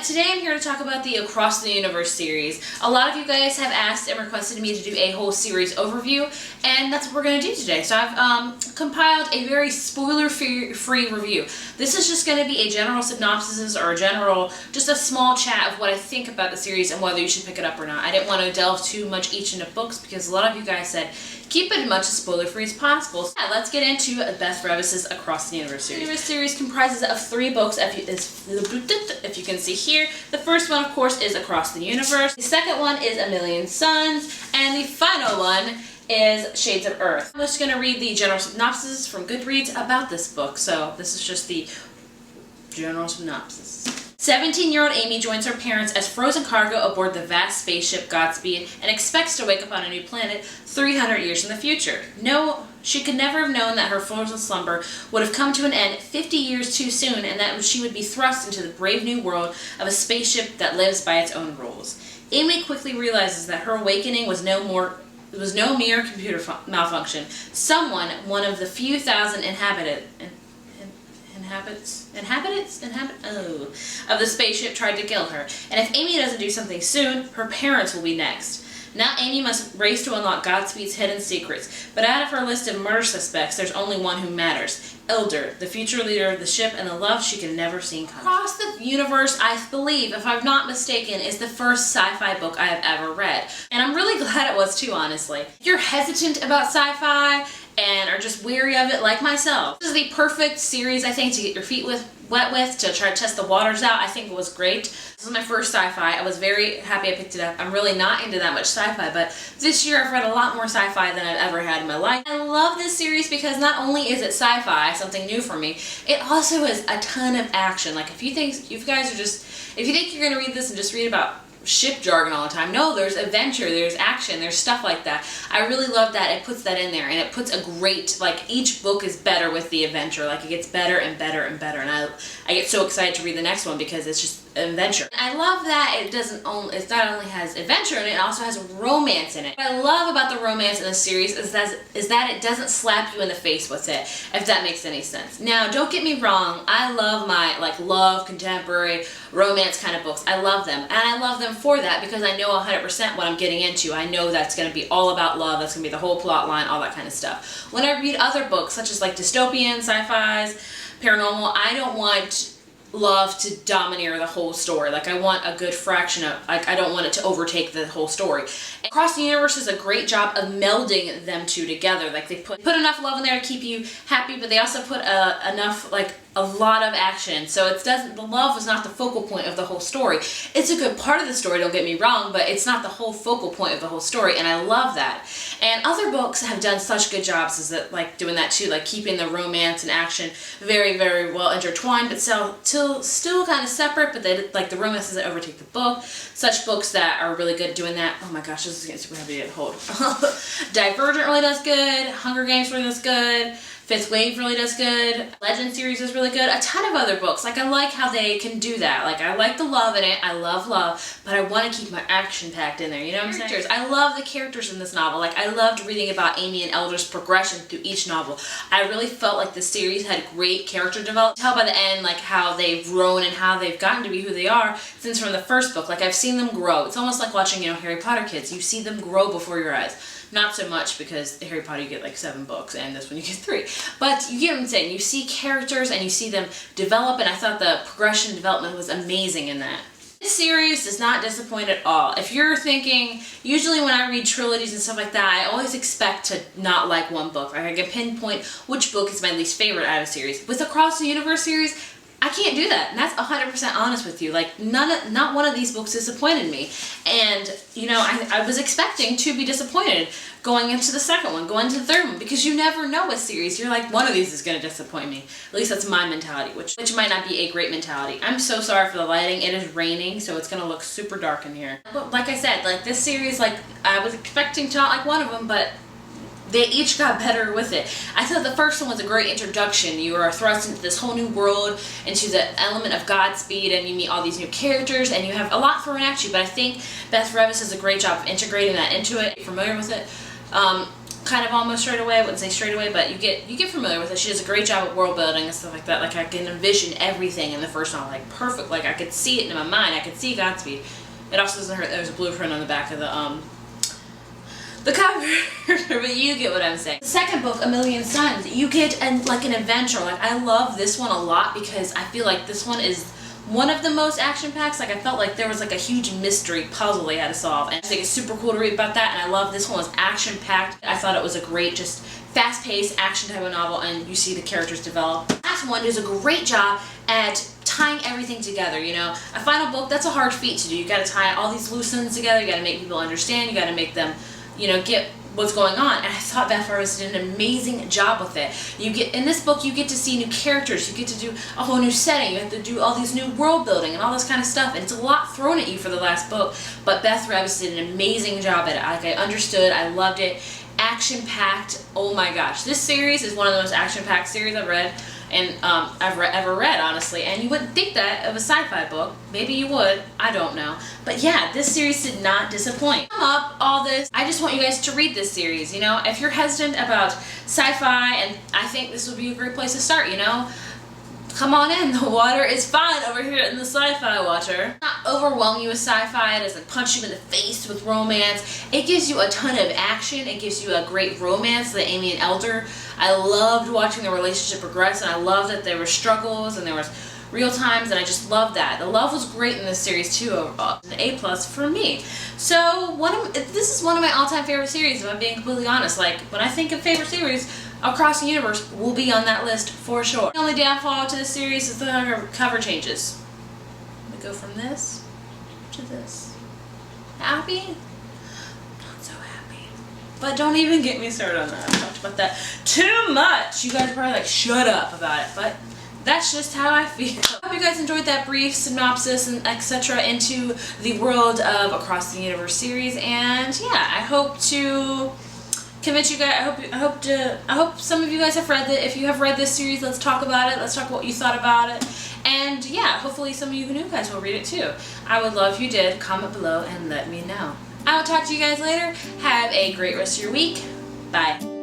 today I'm here to talk about the Across the Universe series. A lot of you guys have asked and requested me to do a whole series overview, and that's what we're going to do today. So I've compiled a very spoiler-free review. This is just going to be a general synopsis or just a small chat of what I think about the series and whether you should pick it up or not. I didn't want to delve too much each into books because a lot of you guys said keep it as much as spoiler-free as possible. So yeah, let's get into Beth Revis's Across the Universe series. The Universe series comprises of 3 books, if you can see here. The first one, of course, is Across the Universe. The second one is A Million Suns. And the final one is Shades of Earth. I'm just going to read the general synopsis from Goodreads about this book. So this is just the general synopsis. 17-year-old Amy joins her parents as frozen cargo aboard the vast spaceship Godspeed and expects to wake up on a new planet 300 years in the future. No, she could never have known that her frozen slumber would have come to an end 50 years too soon, and that she would be thrust into the brave new world of a spaceship that lives by its own rules. Amy quickly realizes that her awakening was no mere computer malfunction. Someone, one of the few thousand inhabitants of the spaceship tried to kill her, and if Amy doesn't do something soon, her parents will be next. Now Amy must race to unlock Godspeed's hidden secrets, but out of her list of murder suspects, there's only one who matters: Elder, the future leader of the ship and the love she can never see coming. Across the Universe, I believe, if I'm not mistaken, is the first sci-fi book I have ever read, and I'm really glad it was too, honestly. If you're hesitant about sci-fi and are just weary of it like myself, this is the perfect series, I think, to get your feet wet with, to try to test the waters out. I think it was great. This was my first sci-fi. I was very happy I picked it up. I'm really not into that much sci-fi, but this year I've read a lot more sci-fi than I've ever had in my life. I love this series because not only is it sci-fi, something new for me, it also is a ton of action. Like, if you think you're gonna read this and just read about ship jargon all the time. No, there's adventure, there's action, there's stuff like that. I really love that it puts that in there, and it puts a great, like, each book is better with the adventure. Like, it gets better and better and better, and I get so excited to read the next one because it's just an adventure. I love that it not only has adventure in it, it also has romance in it. What I love about the romance in this series is that it doesn't slap you in the face with it, if that makes any sense. Now, don't get me wrong, I love my, love, contemporary, romance kind of books. I love them, and I love them for that because I know 100% what I'm getting into. I know that's going to be all about love, that's going to be the whole plot line, all that kind of stuff. When I read other books, such as like dystopian, sci-fis, paranormal, I don't want love to domineer the whole story. Like, I want a good fraction of, I don't want it to overtake the whole story. And Across the Universe does a great job of melding them two together. Like, they put enough love in there to keep you happy, but they also put enough, a lot of action. So the love is not the focal point of the whole story. It's a good part of the story, don't get me wrong, but it's not the whole focal point of the whole story, and I love that. And other books have done such good jobs doing that too, like keeping the romance and action very, very well intertwined, but still kind of separate, but the romance doesn't overtake the book. Such books that are really good at doing that. Oh my gosh, this is getting super heavy to hold. Divergent really does good. Hunger Games really does good. Fifth Wave really does good. Legend series is really good. A ton of other books. Like, I like how they can do that. Like, I like the love in it. I love love, but I want to keep my action packed in there. You know what I'm saying? I love the characters in this novel. Like, I loved reading about Amy and Elder's progression through each novel. I really felt like the series had great character development. Tell by the end, like, how they've grown and how they've gotten to be who they are since from the first book. Like, I've seen them grow. It's almost like watching, Harry Potter kids. You see them grow before your eyes. Not so much because Harry Potter you get 7 books and this one you get 3. But you get what I'm saying. You see characters and you see them develop, and I thought the progression development was amazing in that. This series does not disappoint at all. If you're thinking, usually when I read trilogies and stuff like that, I always expect to not like one book. Like, I can pinpoint which book is my least favorite out of a series. With Across the Universe series, I can't do that, and that's 100% honest with you. Like, not one of these books disappointed me, and I was expecting to be disappointed going into the second one, going into the third one, because you never know a series. You're like, one of these is going to disappoint me. At least that's my mentality, which might not be a great mentality. I'm so sorry for the lighting. It is raining, so it's going to look super dark in here. But like I said, this series, I was expecting to not like one of them, but they each got better with it. I thought the first one was a great introduction. You are thrust into this whole new world, into the element of Godspeed, and you meet all these new characters, and you have a lot thrown at you, but I think Beth Revis does a great job of integrating that into it. If you're familiar with it. kind of almost straight away. I wouldn't say straight away, but you get familiar with it. She does a great job at world building and stuff like that. Like I can envision everything in the first novel, like perfect. Like I could see it in my mind. I could see Godspeed. It also doesn't hurt. There's a blueprint on the back of the cover, but you get what I'm saying. The second book, A Million Suns, you get like an adventure. Like I love this one a lot because I feel like this one is one of the most action-packed. Like I felt like there was like a huge mystery puzzle they had to solve, and I think it's super cool to read about that. And I love this one was action-packed. I thought it was a great, just fast-paced action type of novel, and you see the characters develop. The last one does a great job at tying everything together. You know, a final book, that's a hard feat to do. You got to tie all these loose ends together. You got to make people understand. You got to make them, you know, get what's going on. And I thought Beth Purvis did an amazing job with it. You get in this book, you get to see new characters, you get to do a whole new setting, you have to do all these new world building and all this kind of stuff, and it's a lot thrown at you for the last book, but Beth Purvis did an amazing job at it. Like I understood, I loved it. Action-packed, oh my gosh. This series is one of the most action-packed series I've read, and ever read, honestly. And you wouldn't think that of a sci-fi book. Maybe you would, I don't know. But yeah, this series did not disappoint. Sum up all this, I just want you guys to read this series, you know? If you're hesitant about sci-fi, and I think this would be a great place to start, you know? Come on in, the water is fine over here in the sci-fi water. Not overwhelm you with sci-fi, it doesn't punch you in the face with romance. It gives you a ton of action, it gives you a great romance, the Amy and Elder. I loved watching the relationship progress, and I loved that there were struggles and there was real times, and I just loved that. The love was great in this series too, an A+ for me. So this is one of my all-time favorite series, if I'm being completely honest. Like when I think of favorite series, Across the Universe will be on that list for sure. The only downfall to this series is the cover changes. We go from this to this. Happy? Not so happy. But don't even get me started on that. I've talked about that too much. You guys are probably like, shut up about it. But that's just how I feel. I hope you guys enjoyed that brief synopsis and etc. into the world of Across the Universe series. And yeah, I hope to convince you guys. I hope some of you guys have read it. If you have read this series, let's talk about it. Let's talk what you thought about it. And yeah, hopefully some of you new guys will read it too. I would love if you did. Comment below and let me know. I will talk to you guys later. Have a great rest of your week. Bye.